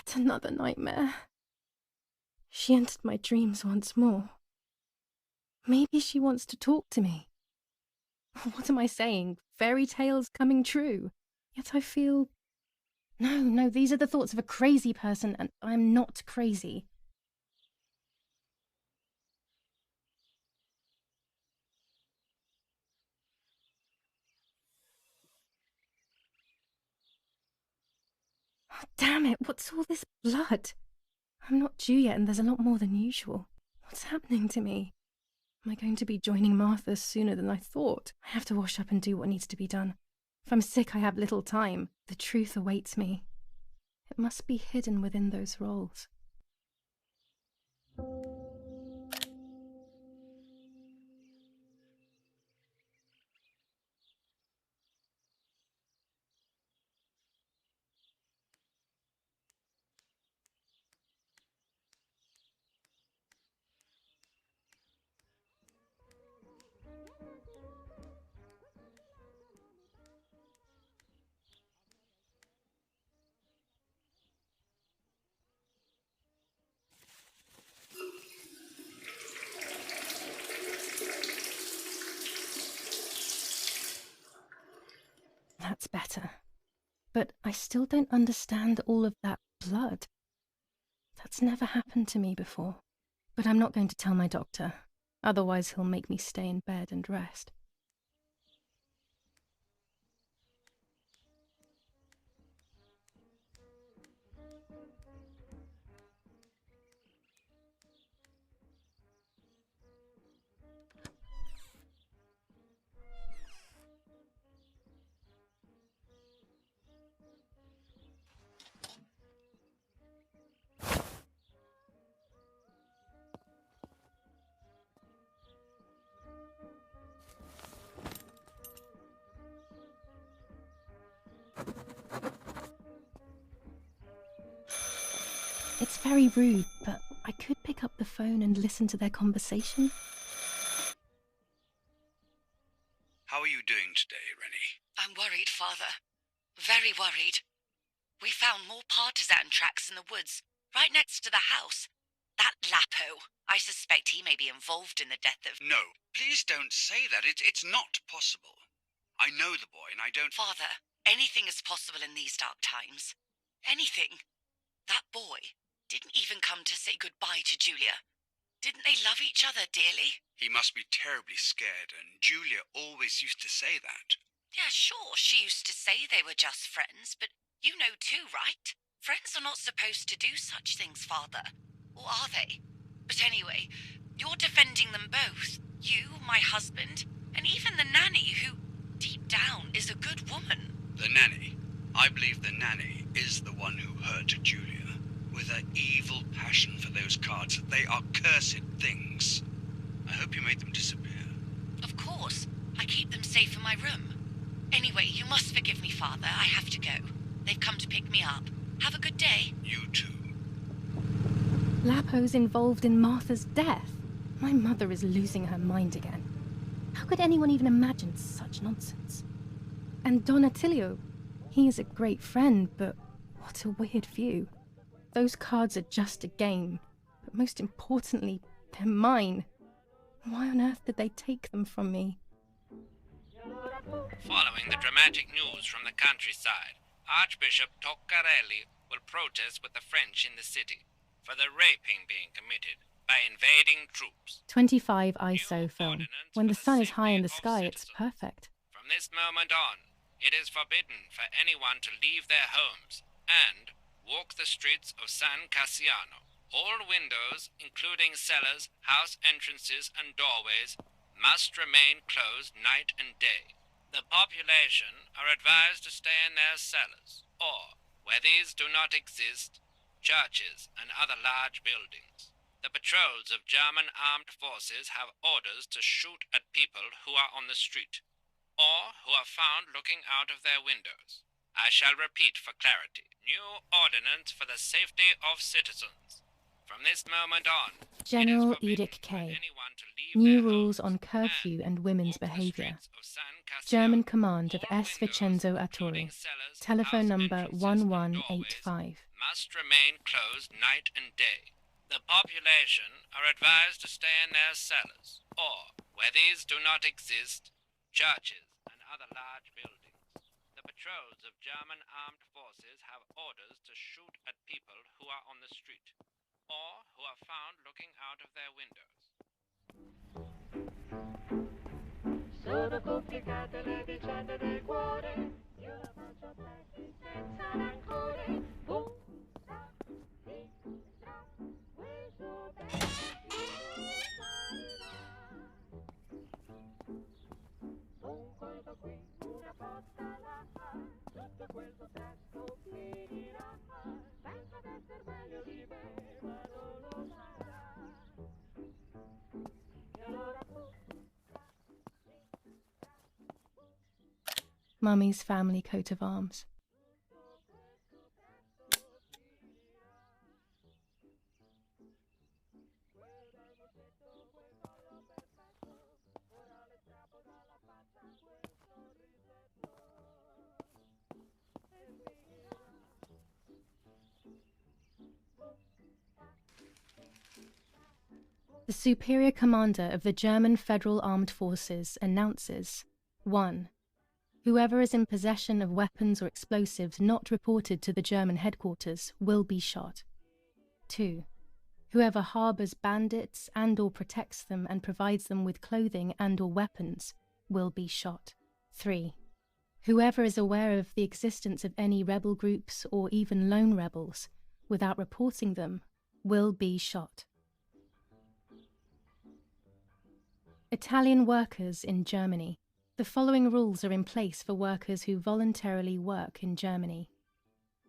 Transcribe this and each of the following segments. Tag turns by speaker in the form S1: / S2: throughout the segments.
S1: Yet another nightmare. She entered my dreams once more. Maybe she wants to talk to me. What am I saying? Fairy tales coming true. Yet I feel... No, these are the thoughts of a crazy person, and I'm not crazy. Oh, damn it, what's all this blood? I'm not due yet, and there's a lot more than usual. What's happening to me? Am I going to be joining Martha sooner than I thought? I have to wash up and do what needs to be done. If I'm sick, I have little time. The truth awaits me. It must be hidden within those rolls. That's better. But I still don't understand all of that blood. That's never happened to me before. But I'm not going to tell my doctor. Otherwise he'll make me stay in bed and rest. It's very rude, but I could pick up the phone and listen to their conversation.
S2: How are you doing today, Rennie?
S3: I'm worried, Father. Very worried. We found more partisan tracks in the woods, right next to the house. That Lapo, I suspect he may be involved in the death of...
S2: No, please don't say that. It's not possible. I know the boy and I don't...
S3: Father, anything is possible in these dark times. Anything. That boy didn't even come to say goodbye to Julia. Didn't they love each other dearly?
S2: He must be terribly scared, and Julia always used to say that.
S3: Yeah, sure, she used to say they were just friends, but you know too, right? Friends are not supposed to do such things, Father. Or are they? But anyway, you're defending them both. You, my husband, and even the nanny, who, deep down, is a good woman.
S2: The nanny? I believe the nanny is the one who hurt Julia. With her evil passion for those cards. They are cursed things. I hope you made them disappear.
S3: Of course. I keep them safe in my room. Anyway, you must forgive me, Father. I have to go. They've come to pick me up. Have a good day.
S2: You too.
S1: Lapo's involved in Martha's death. My mother is losing her mind again. How could anyone even imagine such nonsense? And Don Attilio, he is a great friend, but what a weird view. Those cards are just a game, but most importantly, they're mine. Why on earth did they take them from me?
S4: Following the dramatic news from the countryside, Archbishop Toccarelli will protest with the French in the city for the raping being committed by invading troops.
S1: 25 ISO film. When the sun is high in the sky, it's perfect.
S4: From this moment on, it is forbidden for anyone to leave their homes and walk the streets of San Cassiano. All windows, including cellars, house entrances, and doorways, must remain closed night and day. The population are advised to stay in their cellars, or, where these do not exist, churches and other large buildings. The patrols of German armed forces have orders to shoot at people who are on the street, or who are found looking out of their windows. I shall repeat for clarity. New ordinance for the safety of citizens. From this moment on,
S1: General Edict K. New rules on curfew and women's behaviour. German command of S. Vincenzo Arturi. Telephone number 1185.
S4: must remain closed night and day. The population are advised to stay in their cellars, or, where these do not exist, churches and other large buildings. The patrols of German armed forces have orders to shoot at people who are on the street, or who are found looking out of their windows.
S5: Sono complicate le vicende del cuore, io la faccio a pezzi senza rancore. Bussa, sinistra, questo pezzo salirà. Un colpo qui, una botta là, tutto questo testo finirà. Pensa d'essere meglio di me, ma non lo sarà. E allora
S1: Mummy's family coat of arms. The superior commander of the German Federal Armed Forces announces 1. Whoever is in possession of weapons or explosives not reported to the German headquarters will be shot. 2. Whoever harbours bandits and/or protects them and provides them with clothing and/or weapons will be shot. 3. Whoever is aware of the existence of any rebel groups or even lone rebels without reporting them will be shot. Italian workers in Germany. The following rules are in place for workers who voluntarily work in Germany.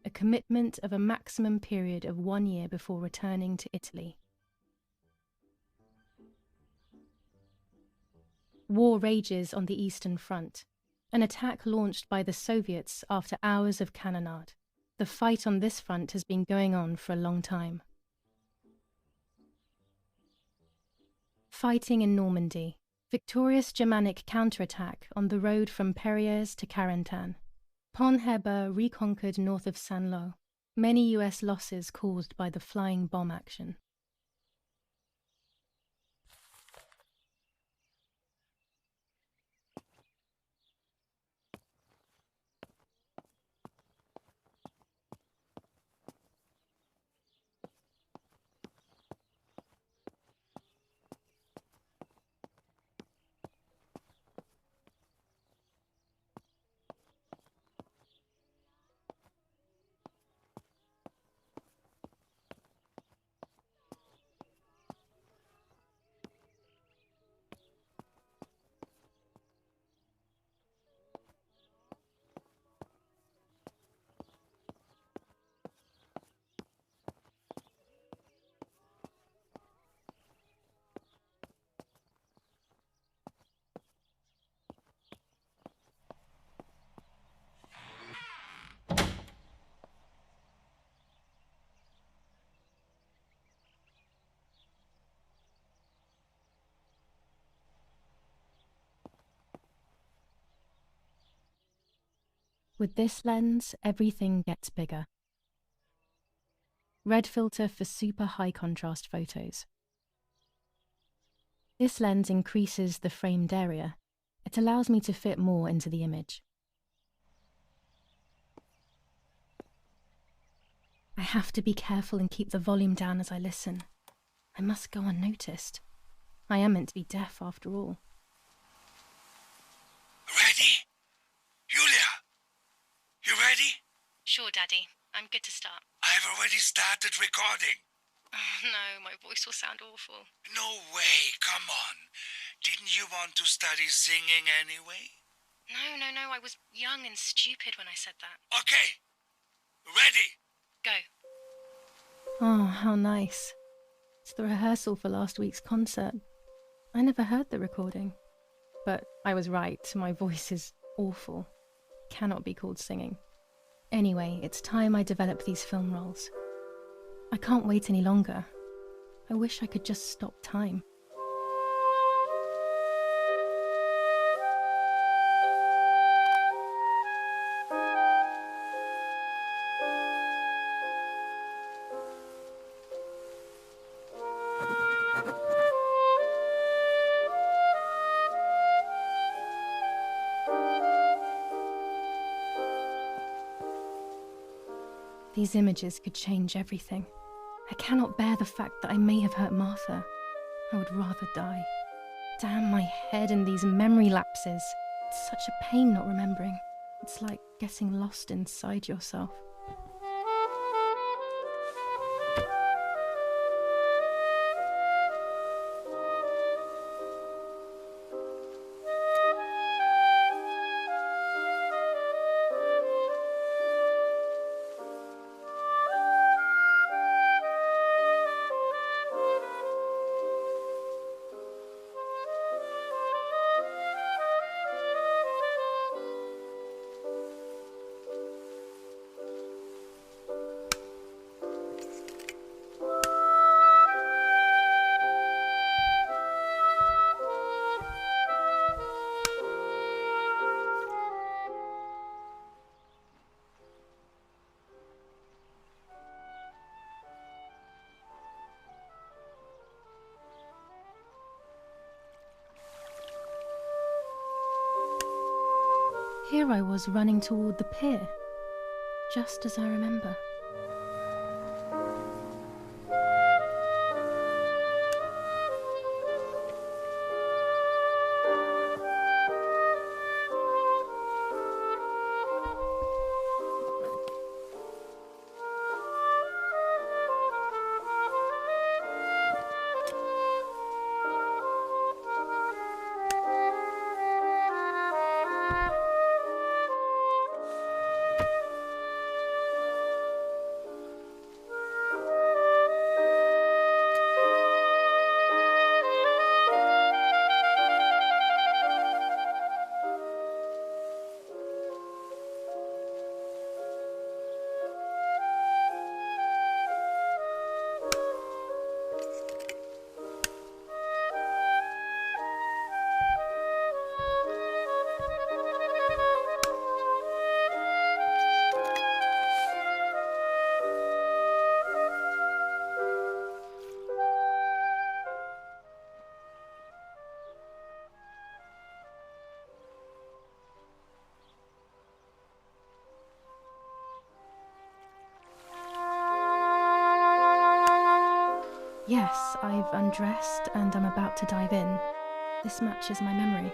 S1: A commitment of a maximum period of 1 year before returning to Italy. War rages on the Eastern Front. An attack launched by the Soviets after hours of cannonade. The fight on this front has been going on for a long time. Fighting in Normandy. Victorious Germanic counterattack on the road from Perrières to Carentan. Pont Heber reconquered north of Saint-Lô. Many US losses caused by the flying bomb action. With this lens, everything gets bigger. Red filter for super high contrast photos. This lens increases the framed area. It allows me to fit more into the image. I have to be careful and keep the volume down as I listen. I must go unnoticed. I am meant to be deaf after all.
S2: Ready? Julia! You ready?
S1: Sure, Daddy. I'm good to start.
S2: I've already started recording.
S1: Oh, no, my voice will sound awful.
S2: No way, come on. Didn't you want to study singing anyway?
S1: No, I was young and stupid when I said that.
S2: Okay, ready?
S1: Go. Oh, how nice. It's the rehearsal for last week's concert. I never heard the recording. But I was right, my voice is awful. Cannot be called singing. Anyway, it's time I develop these film roles. I can't wait any longer. I wish I could just stop time. These images could change everything. I cannot bear the fact that I may have hurt Martha. I would rather die. Damn my head and these memory lapses. It's such a pain not remembering. It's like getting lost inside yourself. Here I was running toward the pier, just as I remember. Yes, I've undressed and I'm about to dive in. This matches my memory.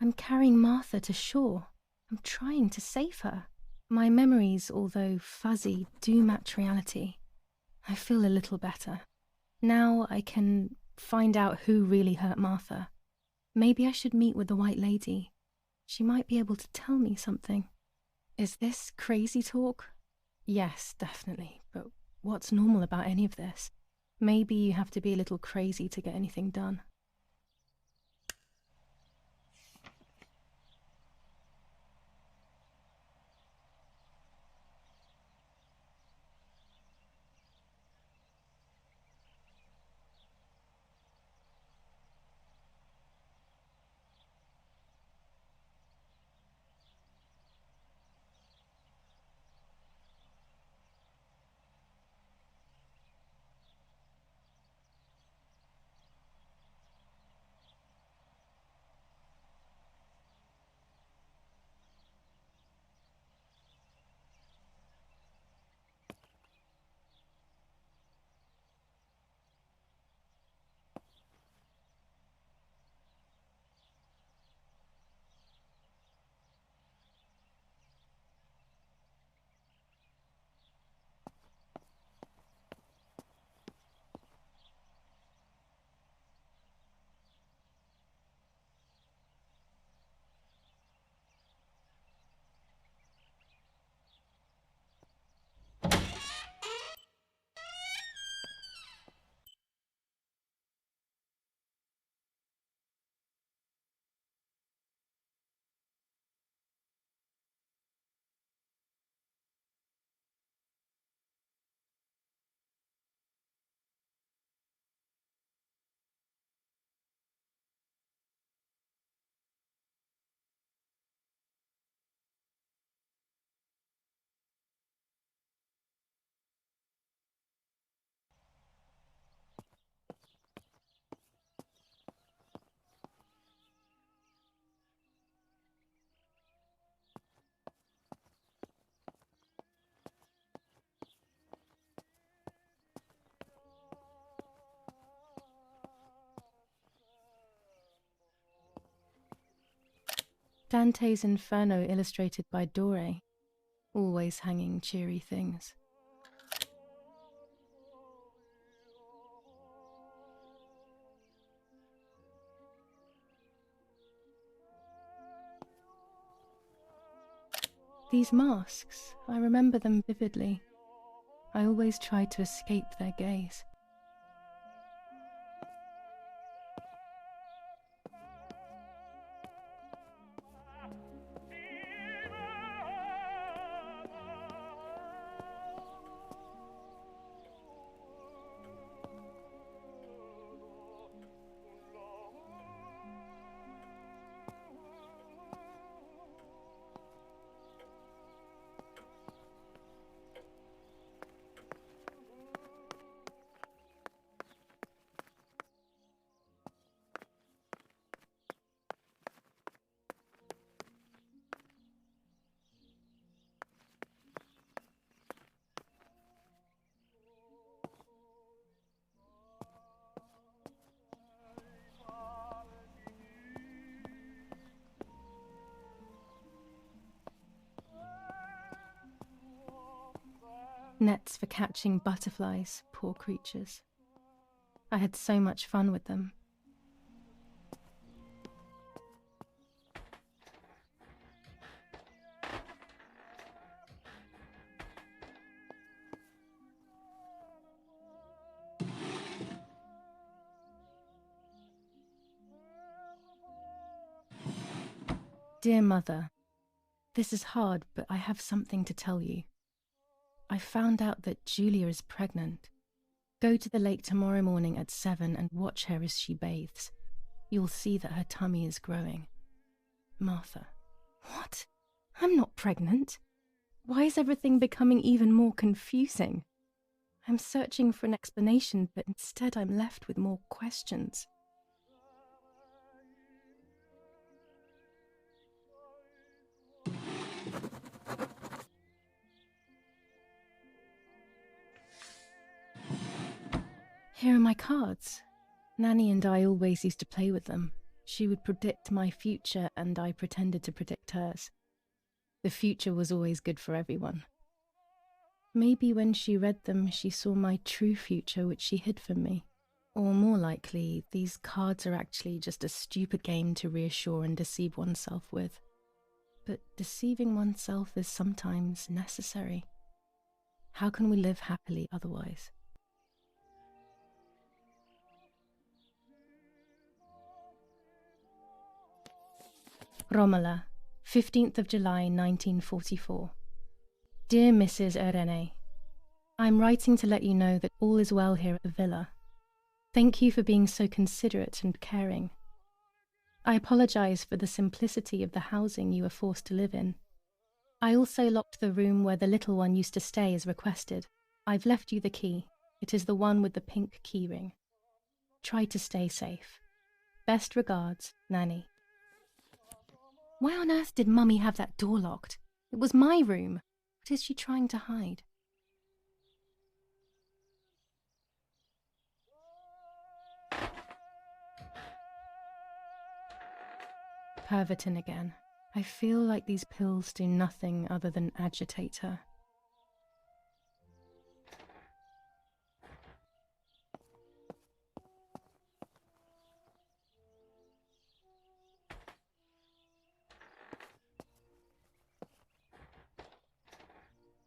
S1: I'm carrying Martha to shore. I'm trying to save her. My memories, although fuzzy, do match reality. I feel a little better. Now I can find out who really hurt Martha. Maybe I should meet with the White Lady. She might be able to tell me something. Is this crazy talk? Yes, definitely. But what's normal about any of this? Maybe you have to be a little crazy to get anything done. Dante's Inferno illustrated by Doré, always hanging cheery things. These masks, I remember them vividly. I always tried to escape their gaze. Nets for catching butterflies, poor creatures. I had so much fun with them. Dear Mother, this is hard, but I have something to tell you. I found out that Julia is pregnant. Go to the lake tomorrow morning at 7 and watch her as she bathes. You'll see that her tummy is growing. Martha. What? I'm not pregnant. Why is everything becoming even more confusing? I'm searching for an explanation, but instead I'm left with more questions. Here are my cards. Nanny and I always used to play with them. She would predict my future and I pretended to predict hers. The future was always good for everyone. Maybe when she read them, she saw my true future which she hid from me. Or more likely, these cards are actually just a stupid game to reassure and deceive oneself with. But deceiving oneself is sometimes necessary. How can we live happily otherwise? Romola, 15th of July 1944. Dear Mrs. Irene, I'm writing to let you know that all is well here at the villa. Thank you for being so considerate and caring. I apologize for the simplicity of the housing you were forced to live in. I also locked the room where the little one used to stay as requested. I've left you the key. It is the one with the pink keyring. Try to stay safe. Best regards, Nanny. Why on earth did Mummy have that door locked? It was my room. What is she trying to hide? Pervertin again. I feel like these pills do nothing other than agitate her.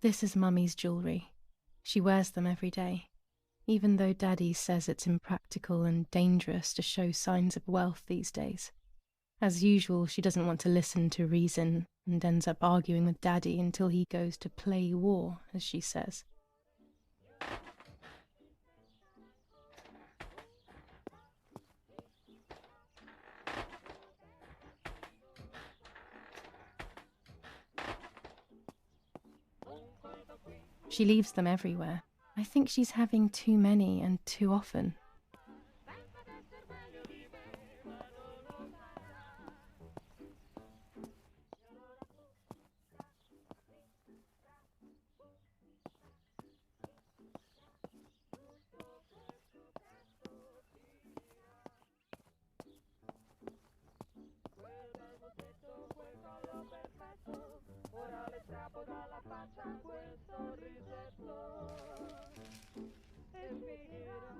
S1: This is Mummy's jewellery. She wears them every day, even though Daddy says it's impractical and dangerous to show signs of wealth these days. As usual, she doesn't want to listen to reason and ends up arguing with Daddy until he goes to play war, as she says. She leaves them everywhere. I think she's having too many and too often.
S5: bacia quel sorrisetto e finirà.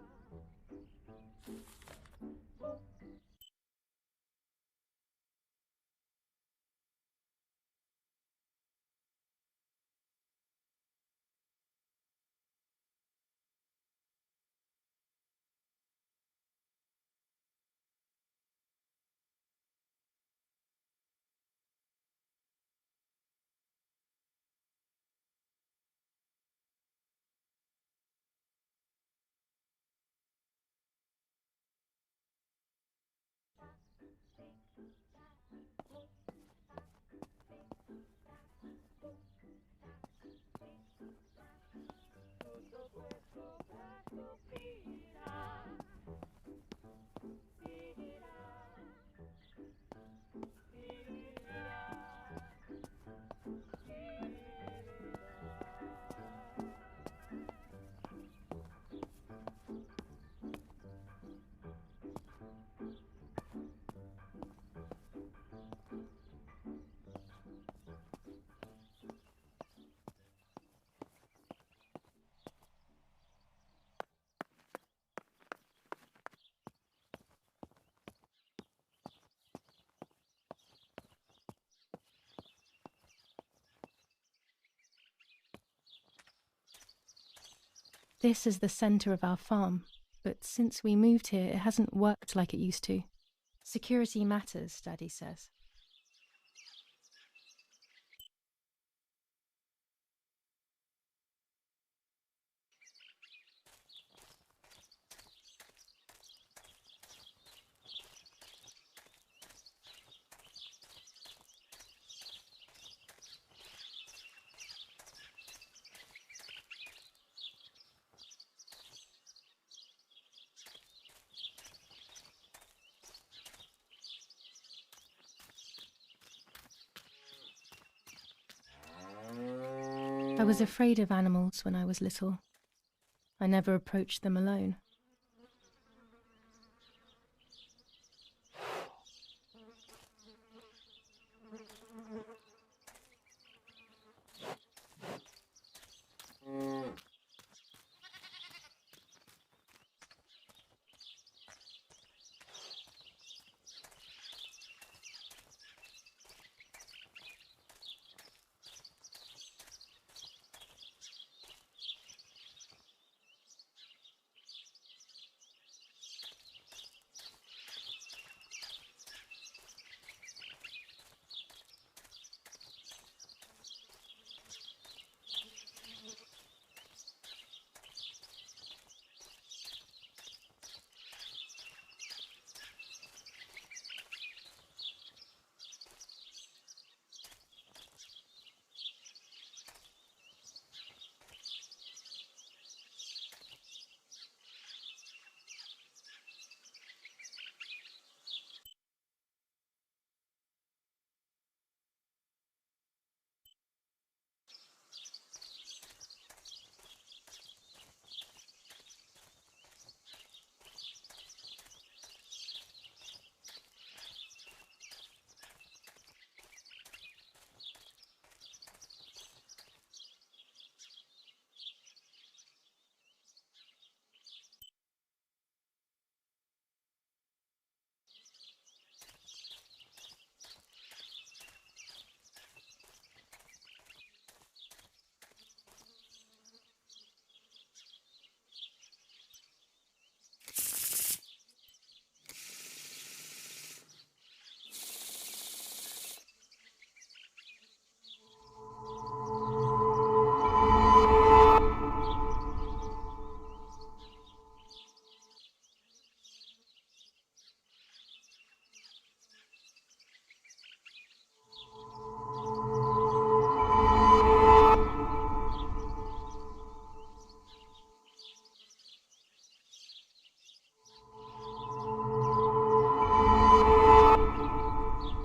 S5: Tutto questo presto finirà, finirà, finirà,
S1: This is the centre of our farm, but since we moved here, it hasn't worked like it used to. Security matters, Daddy says. I was afraid of animals when I was little. I never approached them alone.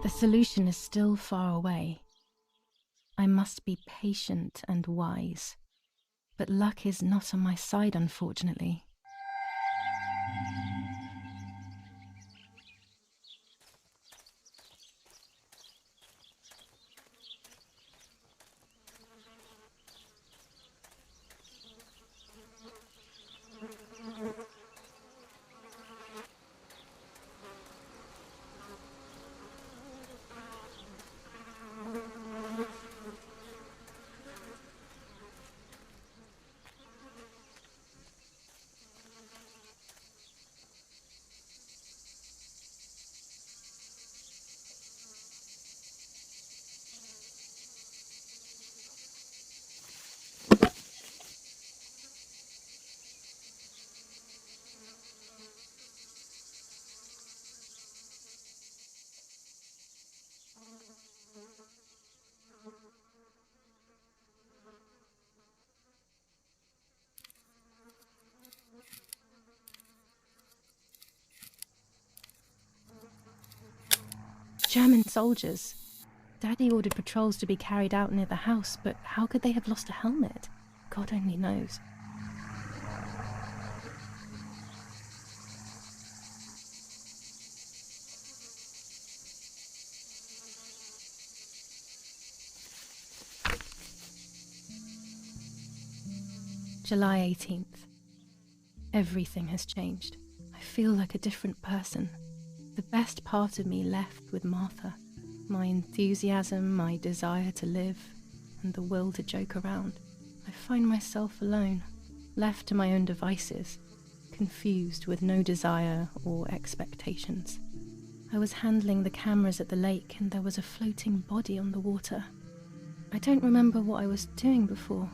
S1: The solution is still far away. I must be patient and wise. But luck is not on my side, unfortunately. German soldiers. Daddy ordered patrols to be carried out near the house, but how could they have lost a helmet? God only knows. July 18th. Everything has changed. I feel like a different person. The best part of me left with Martha. My enthusiasm, my desire to live, and the will to joke around. I find myself alone, left to my own devices, confused with no desire or expectations. I was handling the cameras at the lake and there was a floating body on the water. I don't remember what I was doing before.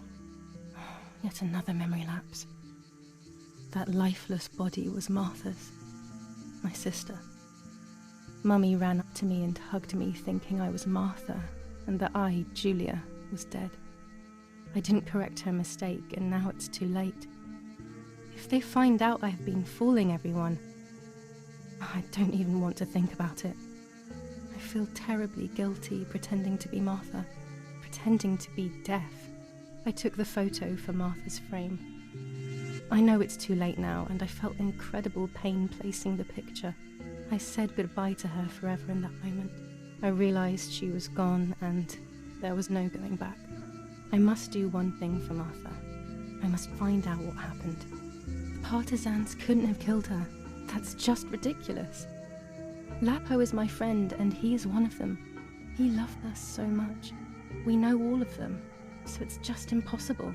S1: Yet another memory lapse. That lifeless body was Martha's, my sister. Mummy ran up to me and hugged me, thinking I was Martha, and that I, Julia, was dead. I didn't correct her mistake, and now it's too late. If they find out I've been fooling everyone, I don't even want to think about it. I feel terribly guilty pretending to be Martha, pretending to be deaf. I took the photo for Martha's frame. I know it's too late now, and I felt incredible pain placing the picture. I said goodbye to her forever in that moment. I realized she was gone, and there was no going back. I must do one thing for Martha. I must find out what happened. The partisans couldn't have killed her. That's just ridiculous. Lapo is my friend, and he is one of them. He loved us so much. We know all of them. So it's just impossible.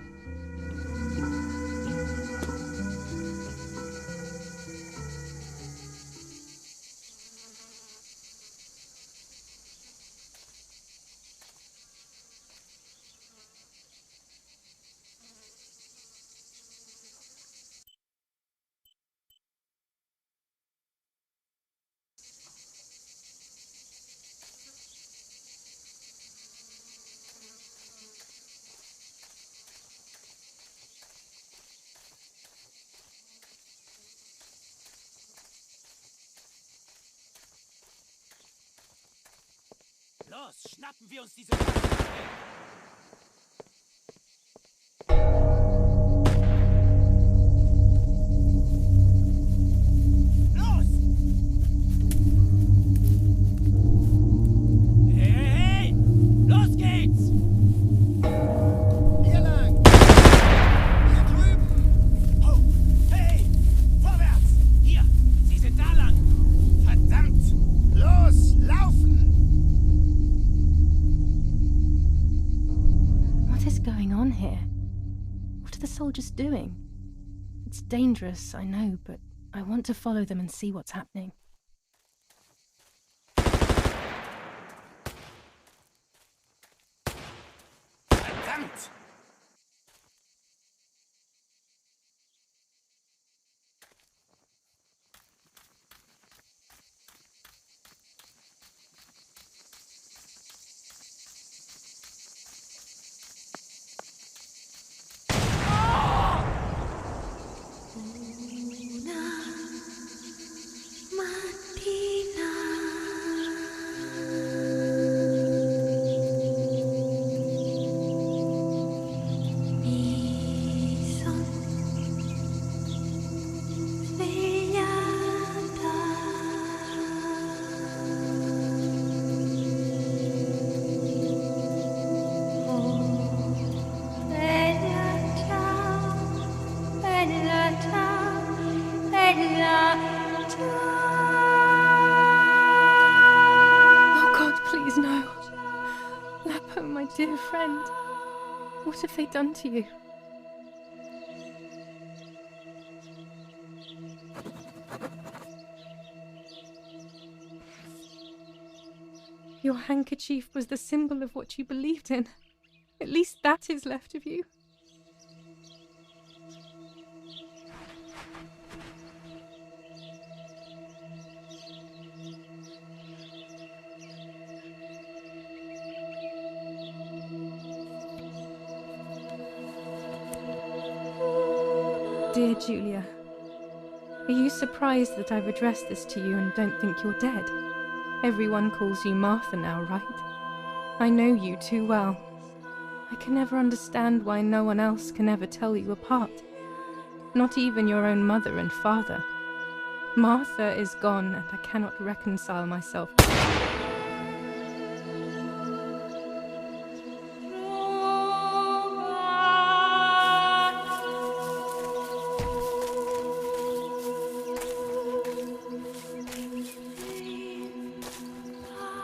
S6: Los, schnappen wir uns diese... Los! Hey! Los geht's! Hier lang! Hier drüben! Oh! Hey! Vorwärts! Hier! Sie sind da lang! Verdammt! Los! Laufen!
S1: What is going on here? What are the soldiers doing? It's dangerous, I know, but I want to follow them and see what's happening.
S6: Verdammt!
S1: Oh God, please no. Lapo, my dear friend. What have they done to you? Your handkerchief was the symbol of what you believed in. At least that is left of you. Dear Julia, are you surprised that I've addressed this to you and don't think you're dead? Everyone calls you Martha now, right? I know you too well. I can never understand why no one else can ever tell you apart. Not even your own mother and father. Martha is gone, and I cannot reconcile myself.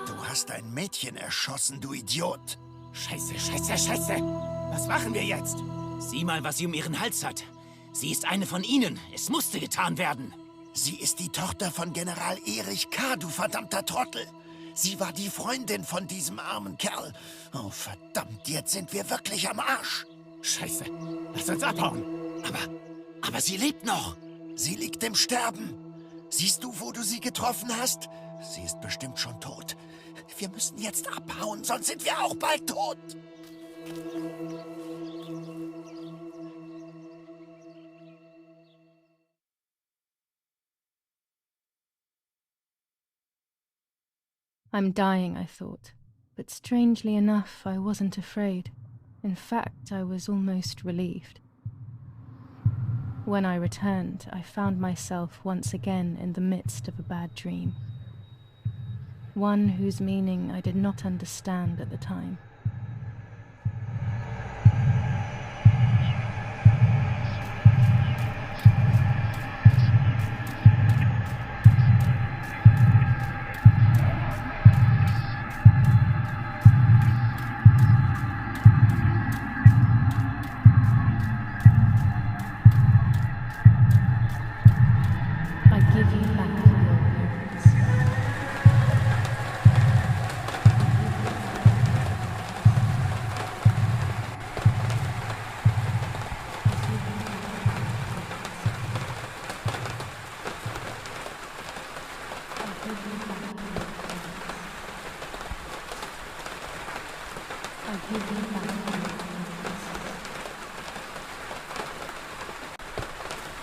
S6: Du hast ein Mädchen erschossen, du Idiot.
S7: Scheiße, scheiße, scheiße. Was machen wir jetzt? Sieh mal, was sie um ihren Hals hat. Sie ist eine von ihnen. Es musste getan werden.
S6: Sie ist die Tochter von General Erich K., du verdammter Trottel. Sie war die Freundin von diesem armen Kerl. Oh, verdammt, jetzt sind wir wirklich am Arsch.
S7: Scheiße, lass uns abhauen. Aber sie lebt noch.
S6: Sie liegt im Sterben. Siehst du, wo du sie getroffen hast? Sie ist bestimmt schon tot. Wir müssen jetzt abhauen, sonst sind wir auch bald tot.
S1: I'm dying, I thought, but strangely enough, I wasn't afraid. In fact, I was almost relieved. When I returned, I found myself once again in the midst of a bad dream. One whose meaning I did not understand at the time. I give you back your appearance. I give you back your appearance. I give you back your appearance.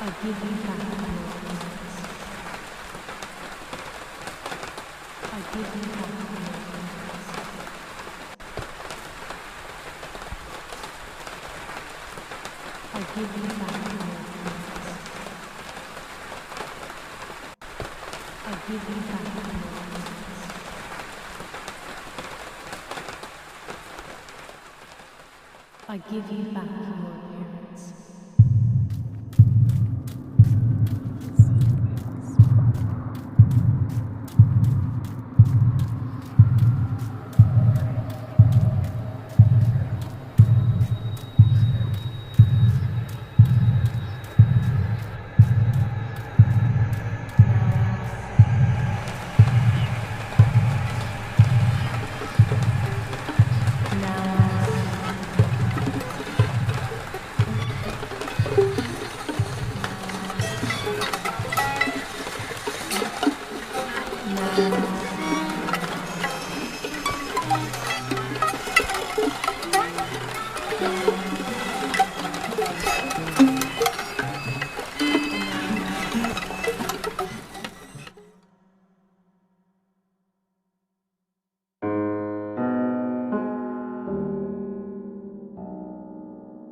S1: I give you back your appearance. I give you back your appearance. I give you back your appearance. I give you back your appearance.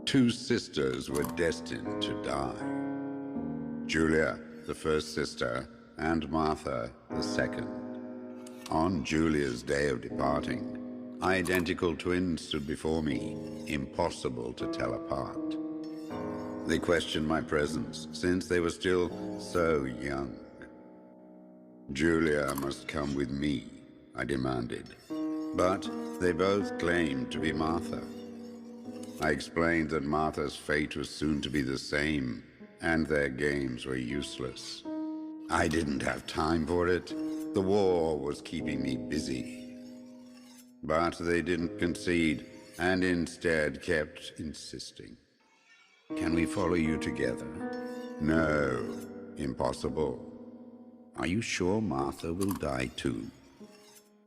S8: Two sisters were destined to die. Julia, the first sister, and Martha, the second. On Julia's day of departing, identical twins stood before me, impossible to tell apart. They questioned my presence, since they were still so young. Julia must come with me, I demanded. But they both claimed to be Martha. I explained that Martha's fate was soon to be the same, and their games were useless. I didn't have time for it. The war was keeping me busy. But they didn't concede, and instead kept insisting. Can we follow you together? No, impossible. Are you sure Martha will die too?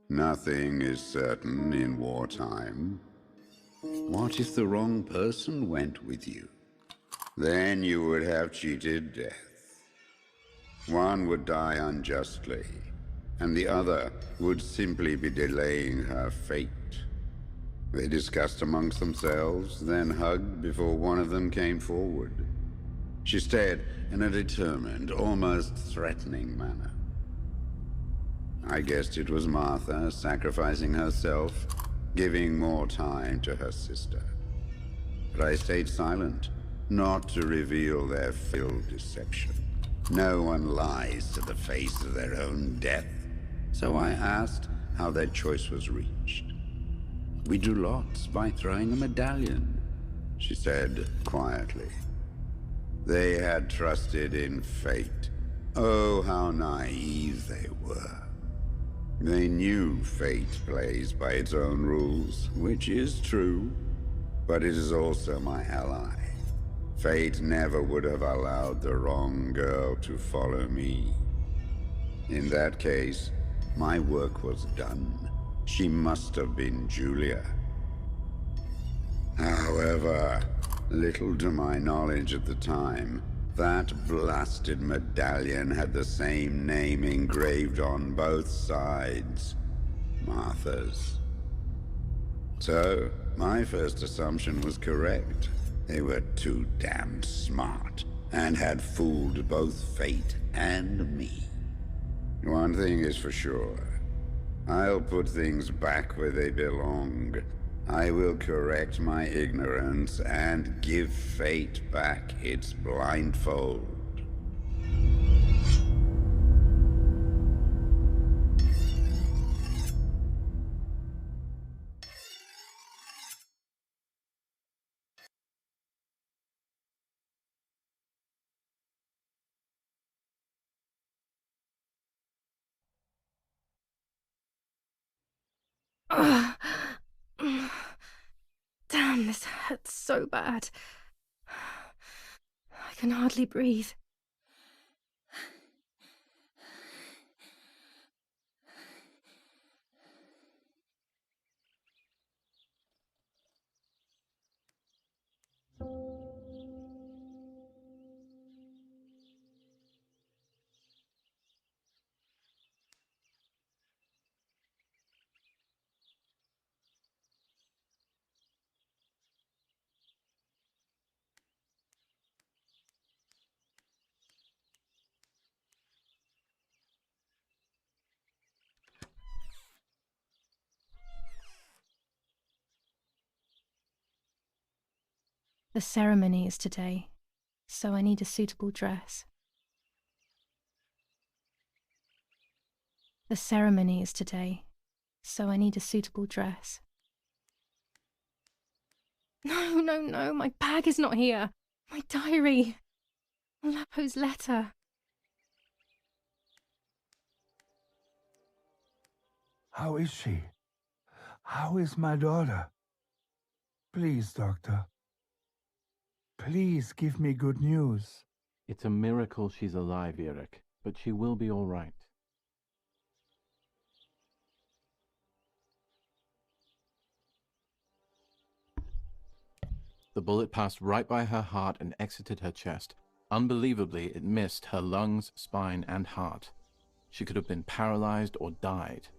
S8: Nothing is certain in wartime. What if the wrong person went with you? Then you would have cheated death. One would die unjustly, and the other would simply be delaying her fate. They discussed amongst themselves, then hugged before one of them came forward. She stared in a determined, almost threatening manner. I guessed it was Martha sacrificing herself, giving more time to her sister. But I stayed silent, not to reveal their failed deception. No one lies to the face of their own death, so I asked how their choice was reached. "We drew lots by throwing a medallion," she said quietly. They had trusted in fate. Oh, how naive they were. They knew fate plays by its own rules, which is true, but it is also my ally. Fate never would have allowed the wrong girl to follow me. In that case, my work was done. She must have been Julia. However, little to my knowledge at the time, that blasted medallion had the same name engraved on both sides. Martha's. So, my first assumption was correct. They were too damned smart, and had fooled both fate and me. One thing is for sure. I'll put things back where they belong. I will correct my ignorance and give fate back its blindfold.
S1: Ugh. Damn, this hurts so bad. I can hardly breathe. The ceremony is today, so I need a suitable dress. The ceremony is today, so I need a suitable dress. No, my bag is not here. My diary. Lapo's letter.
S6: How is she? How is my daughter? Please, doctor. Please give me good news.
S9: It's a miracle she's alive, Eric, but she will be all right. The bullet passed right by her heart and exited her chest. Unbelievably, it missed her lungs, spine, and heart. She could have been paralyzed or died.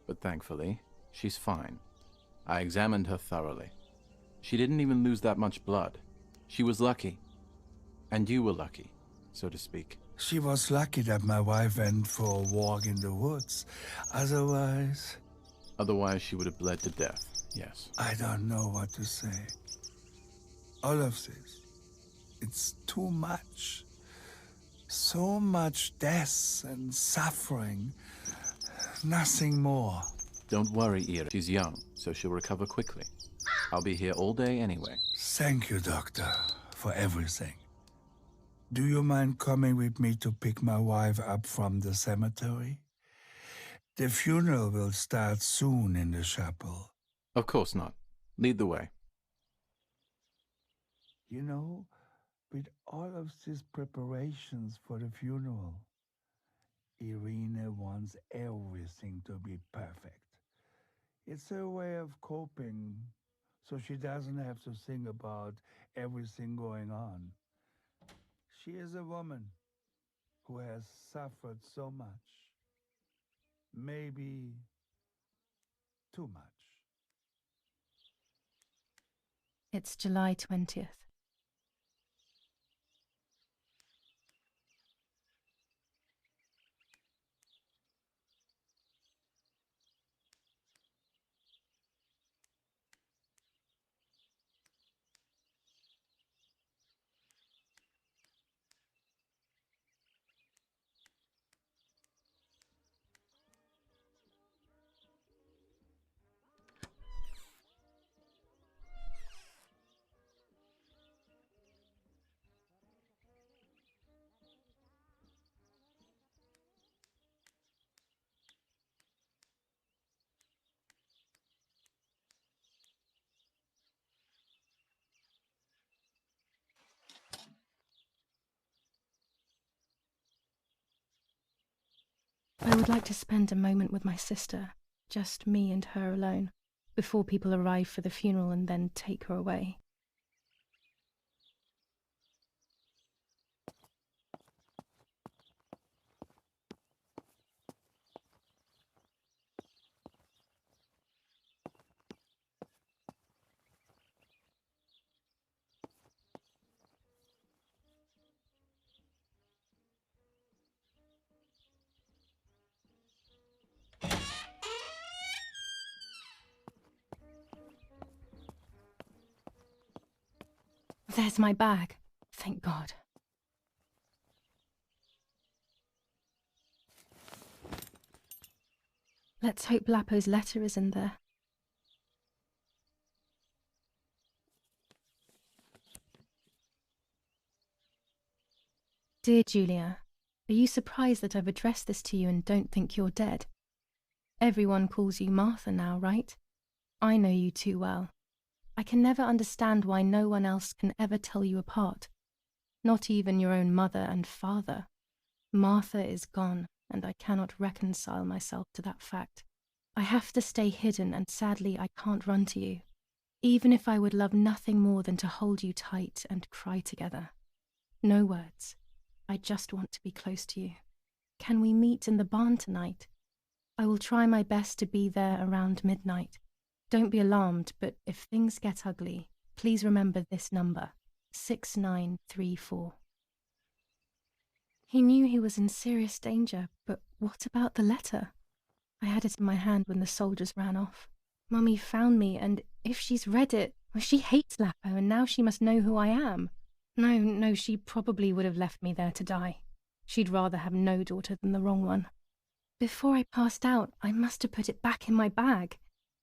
S9: But thankfully, she's fine. I examined her thoroughly. She didn't even lose that much blood. She was lucky. And you were lucky, so to speak.
S6: She was lucky that my wife went for a walk in the woods. Otherwise,
S9: she would have bled to death, yes.
S6: I don't know what to say. All of this, it's too much. So much death and suffering. Nothing more.
S9: Don't worry, Ira. She's young, so she'll recover quickly. I'll be here all day anyway.
S6: Thank you, doctor, for everything. Do you mind coming with me to pick my wife up from the cemetery? The funeral will start soon in the chapel.
S9: Of course not. Lead the way.
S6: You know, with all of these preparations for the funeral, Irina wants everything to be perfect. It's her way of coping, so she doesn't have to think about everything going on. She is a woman who has suffered so much. maybe too much.
S1: It's July 20th. I would like to spend a moment with my sister, just me and her alone, before people arrive for the funeral and then take her away. There's my bag. Thank God. Let's hope Lapo's letter is in there. Dear Julia, are you surprised that I've addressed this to you and don't think you're dead? Everyone calls you Martha now, right? I know you too well. I can never understand why no one else can ever tell you apart. Not even your own mother and father. Martha is gone, and I cannot reconcile myself to that fact. I have to stay hidden, and sadly I can't run to you. Even if I would love nothing more than to hold you tight and cry together. No words. I just want to be close to you. Can we meet in the barn tonight? I will try my best to be there around midnight. Don't be alarmed, but if things get ugly, please remember this number, 6934. He knew he was in serious danger, but what about the letter? I had it in my hand when the soldiers ran off. Mummy found me, and if she's read it, well, she hates Lapo, and now she must know who I am. No, she probably would have left me there to die. She'd rather have no daughter than the wrong one. Before I passed out, I must have put it back in my bag.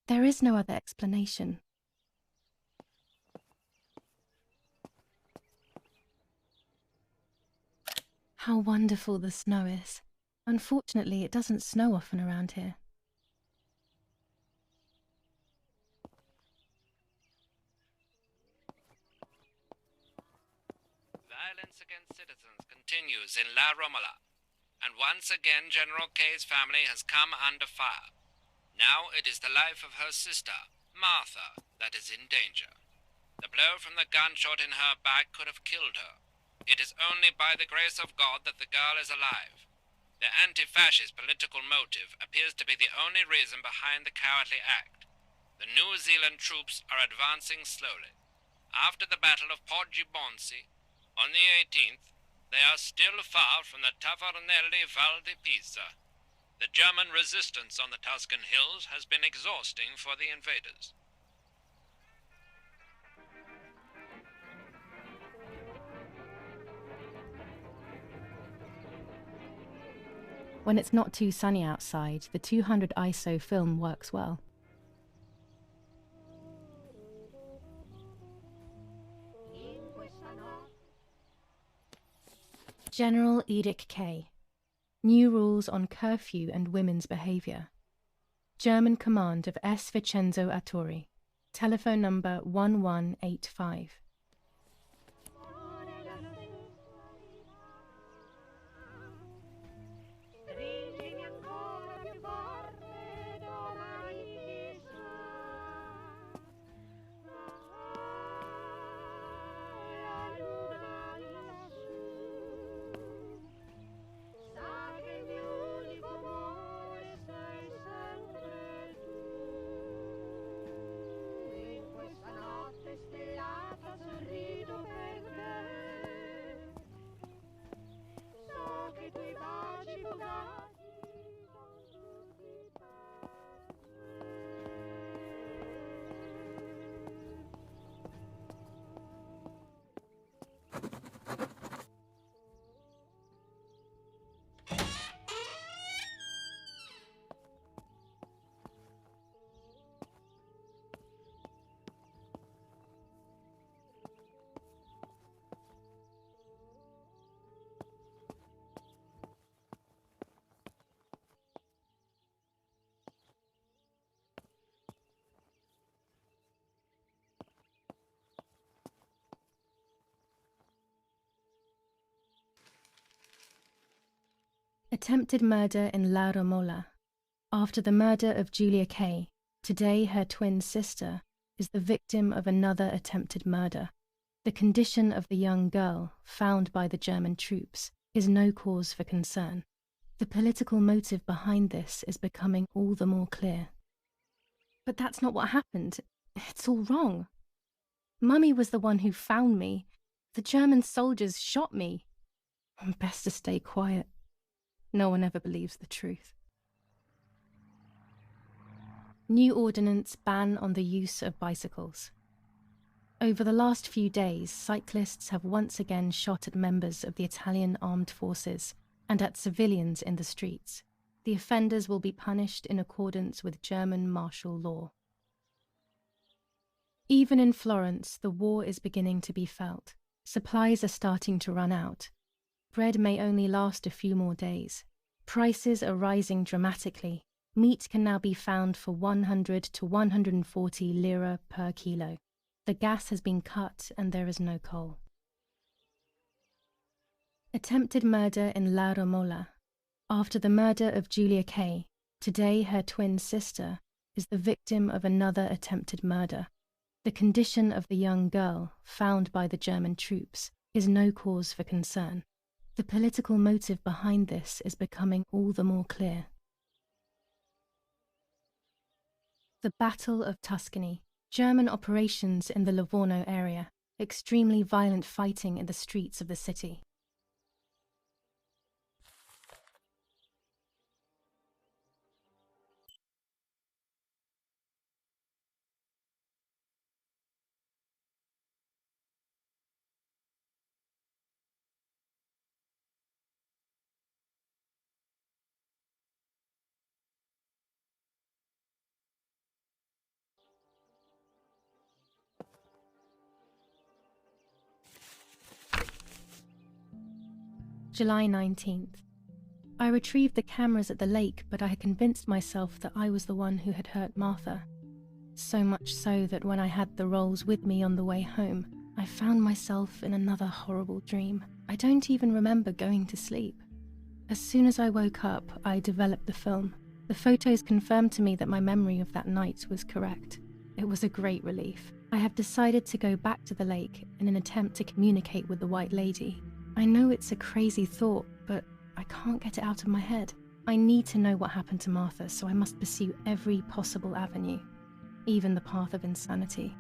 S1: There is no other explanation. How wonderful the snow is. Unfortunately, it doesn't snow often around here.
S4: Violence against citizens continues in La Romola, and once again General K's family has come under fire. Now it is the life of her sister, Martha, that is in danger. The blow from the gunshot in her back could have killed her. It is only by the grace of God that the girl is alive. The anti-fascist political motive appears to be the only reason behind the cowardly act. The New Zealand troops are advancing slowly. After the Battle of Poggibonsi, on the 18th, they are still far from the Tavernelli Val di Pisa. The German resistance on the Tuscan hills has been exhausting for the invaders.
S1: When it's not too sunny outside, the 200 ISO film works well. General Edict K. New rules on curfew and women's behaviour. German command of S. Vincenzo Attori. Telephone number 1185. Attempted murder in La Romola. After the murder of Julia Kay, today her twin sister is the victim of another attempted murder. The condition of the young girl, found by the German troops, is no cause for concern. The political motive behind this is becoming all the more clear. But that's not what happened. It's all wrong. Mummy was the one who found me. The German soldiers shot me. Best to stay quiet. No one ever believes the truth. New ordinance ban on the use of bicycles. Over the last few days, cyclists have once again shot at members of the Italian armed forces and at civilians in the streets. The offenders will be punished in accordance with German martial law. Even in Florence, the war is beginning to be felt. Supplies are starting to run out. Bread may only last a few more days. Prices are rising dramatically. Meat can now be found for 100 to 140 lira per kilo. The gas has been cut and there is no coal. Attempted murder in La Romola. After the murder of Julia Kay, today her twin sister is the victim of another attempted murder. The condition of the young girl, found by the German troops, is no cause for concern. The political motive behind this is becoming all the more clear. The Battle of Tuscany. German operations in the Livorno area. Extremely violent fighting in the streets of the city. July 19th. I retrieved the cameras at the lake, but I had convinced myself that I was the one who had hurt Martha. So much so that when I had the rolls with me on the way home, I found myself in another horrible dream. I don't even remember going to sleep. As soon as I woke up, I developed the film. The photos confirmed to me that my memory of that night was correct. It was a great relief. I have decided to go back to the lake in an attempt to communicate with the White Lady. I know it's a crazy thought, but I can't get it out of my head. I need to know what happened to Martha, so I must pursue every possible avenue, even the path of insanity.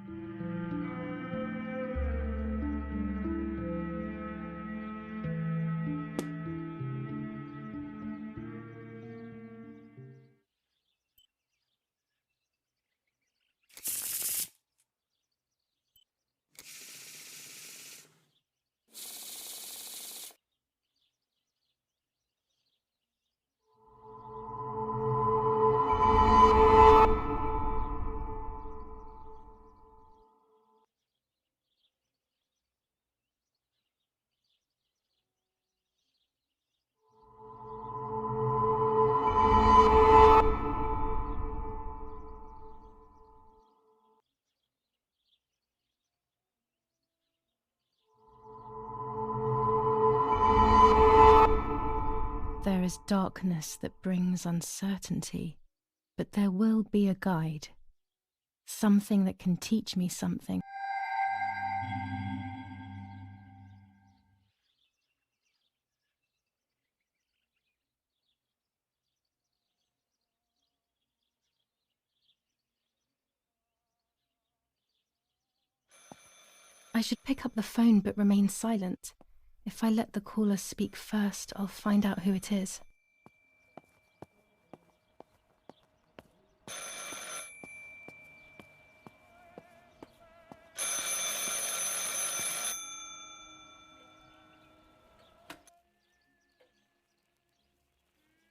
S1: There is darkness that brings uncertainty, but there will be a guide. Something that can teach me something. I should pick up the phone but remain silent. If I let the caller speak first, I'll find out who it is.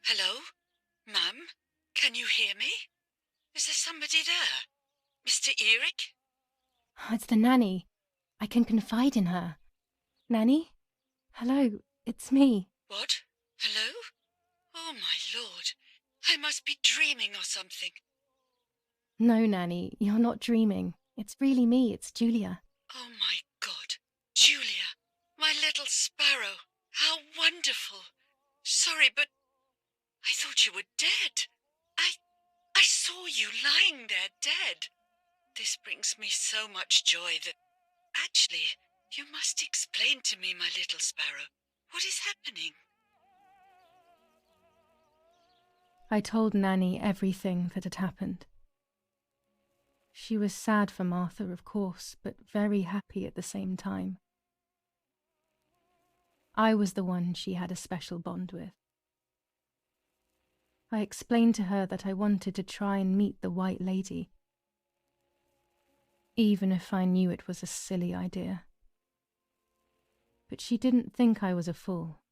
S3: Hello? Ma'am? Can you hear me? Is there somebody there? Mr. Eric?
S1: It's the nanny. I can confide in her. Nanny? Hello, it's me.
S3: What? Hello? Oh, my lord. I must be dreaming or something.
S1: No, Nanny, you're not dreaming. It's really me, it's Julia.
S3: Oh, my God. Julia, my little sparrow. How wonderful. Sorry, but I thought you were dead. I saw you lying there dead. This brings me so much joy that... Actually, you must explain to me, my little sparrow. What is happening?
S1: I told Nanny everything that had happened. She was sad for Martha, of course, but very happy at the same time. I was the one she had a special bond with. I explained to her that I wanted to try and meet the White Lady, even if I knew it was a silly idea. But she didn't think I was a fool,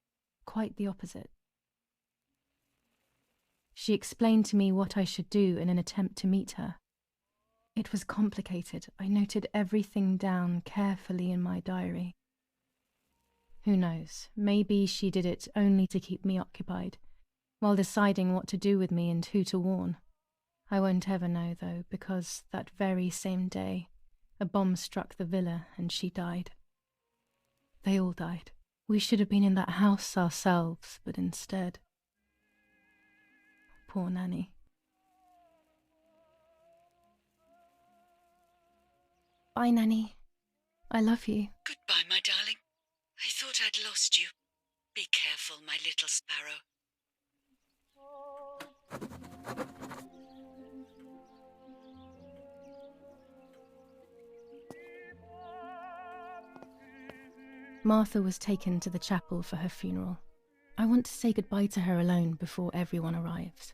S1: quite the opposite. She explained to me what I should do in an attempt to meet her. It was complicated. I noted everything down carefully in my diary. Who knows, maybe she did it only to keep me occupied, while deciding what to do with me and who to warn. I won't ever know, though, because that very same day, a bomb struck the villa and she died. They all died. We should have been in that house ourselves, but instead... Poor Nanny. Bye, Nanny. I love you.
S3: Goodbye, my darling. I thought I'd lost you. Be careful, my little sparrow.
S1: Martha was taken to the chapel for her funeral. I want to say goodbye to her alone before everyone arrives.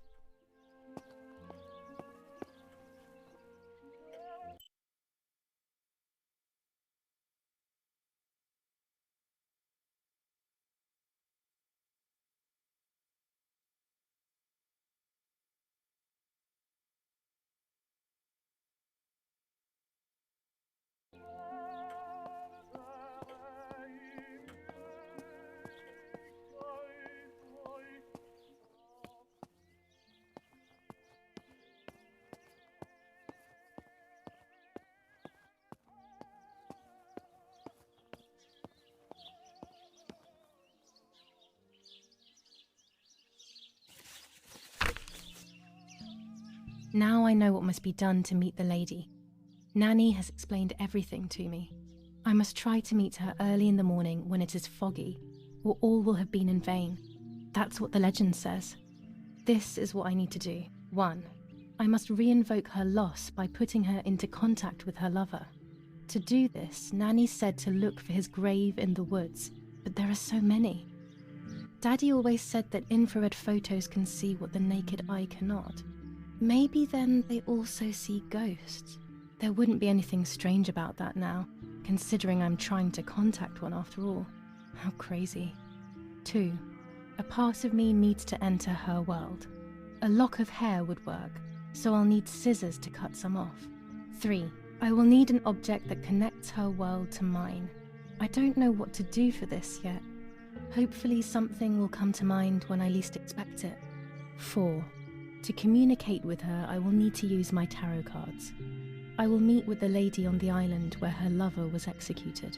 S1: Now I know what must be done to meet the lady. Nanny has explained everything to me. I must try to meet her early in the morning when it is foggy, or all will have been in vain. That's what the legend says. This is what I need to do. 1. I must re-invoke her loss by putting her into contact with her lover. To do this, Nanny said to look for his grave in the woods, but there are so many. Daddy always said that infrared photos can see what the naked eye cannot. Maybe then they also see ghosts. There wouldn't be anything strange about that now, considering I'm trying to contact one after all. How crazy. 2. A part of me needs to enter her world. A lock of hair would work, so I'll need scissors to cut some off. 3. I will need an object that connects her world to mine. I don't know what to do for this yet. Hopefully something will come to mind when I least expect it. 4. To communicate with her, I will need to use my tarot cards. I will meet with the lady on the island where her lover was executed.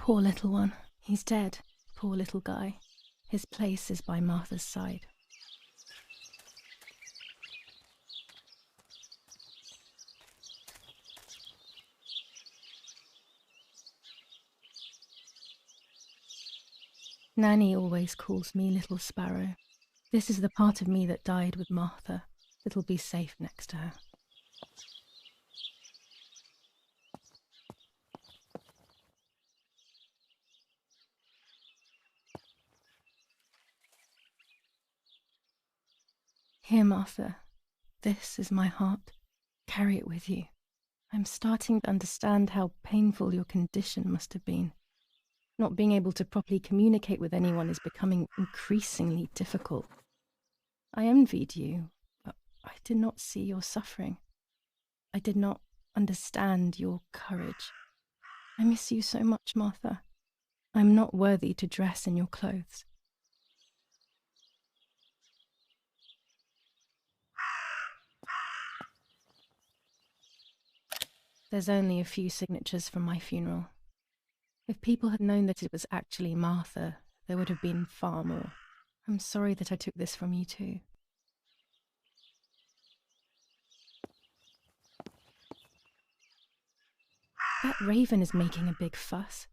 S1: Poor little one. He's dead. Poor little guy. His place is by Martha's side. Nanny always calls me Little Sparrow. This is the part of me that died with Martha. It'll be safe next to her. Here, Martha. This is my heart. Carry it with you. I'm starting to understand how painful your condition must have been. Not being able to properly communicate with anyone is becoming increasingly difficult. I envied you, but I did not see your suffering. I did not understand your courage. I miss you so much, Martha. I'm not worthy to dress in your clothes. There's only a few signatures from my funeral. If people had known that it was actually Martha, there would have been far more. I'm sorry that I took this from you too. That raven is making a big fuss.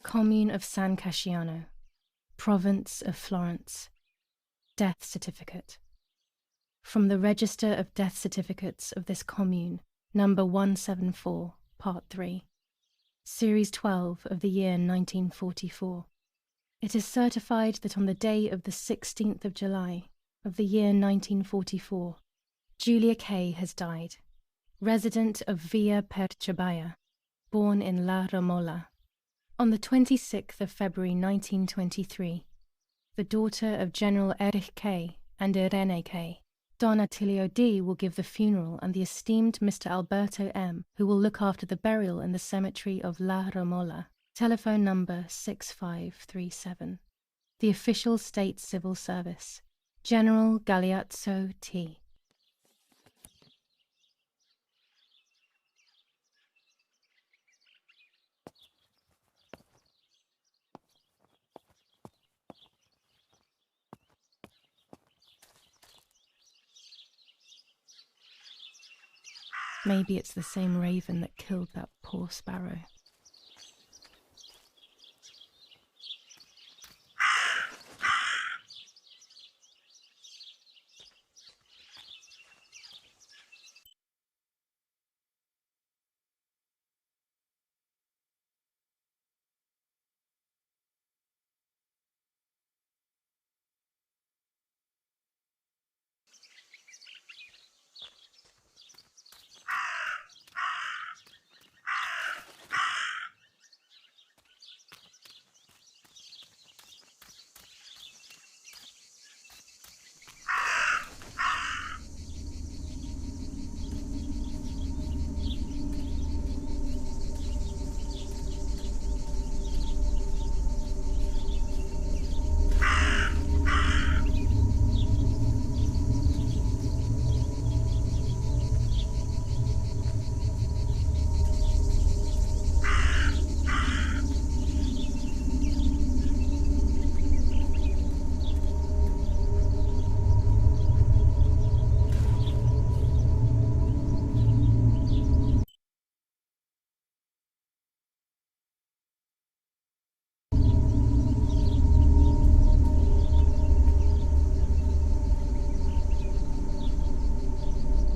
S1: Commune of San Casciano, Province of Florence. Death certificate. From the Register of Death Certificates of this commune, number 174, part 3, series 12 of the year 1944. It is certified that on the day of the 16th of July of the year 1944, Julia Kay has died, resident of Via per Ciabaia, born in La Romola. On the 26th of February 1923, the daughter of General Erich Kay and Irene Kay, Don Attilio D. will give the funeral, and the esteemed Mr. Alberto M., who will look after the burial in the cemetery of La Romola. Telephone number 6537. The official state civil service. General Galeazzo T. Maybe it's the same raven that killed that poor sparrow.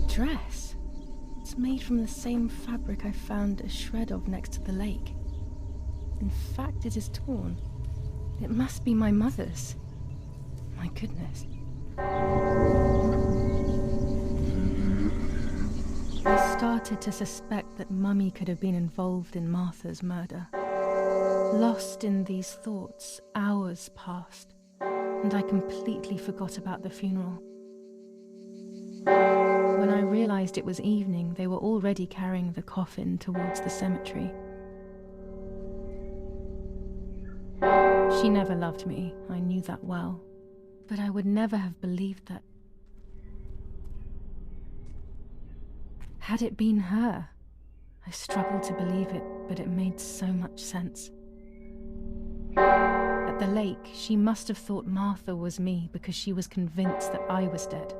S1: Dress? It's made from the same fabric I found a shred of next to the lake. In fact, it is torn. It must be my mother's. My goodness. I started to suspect that Mummy could have been involved in Martha's murder. Lost in these thoughts, hours passed, and I completely forgot about the funeral. When I realized it was evening, they were already carrying the coffin towards the cemetery. She never loved me, I knew that well, but I would never have believed that. Had it been her? I struggled to believe it, but it made so much sense. At the lake, she must have thought Martha was me because she was convinced that I was dead.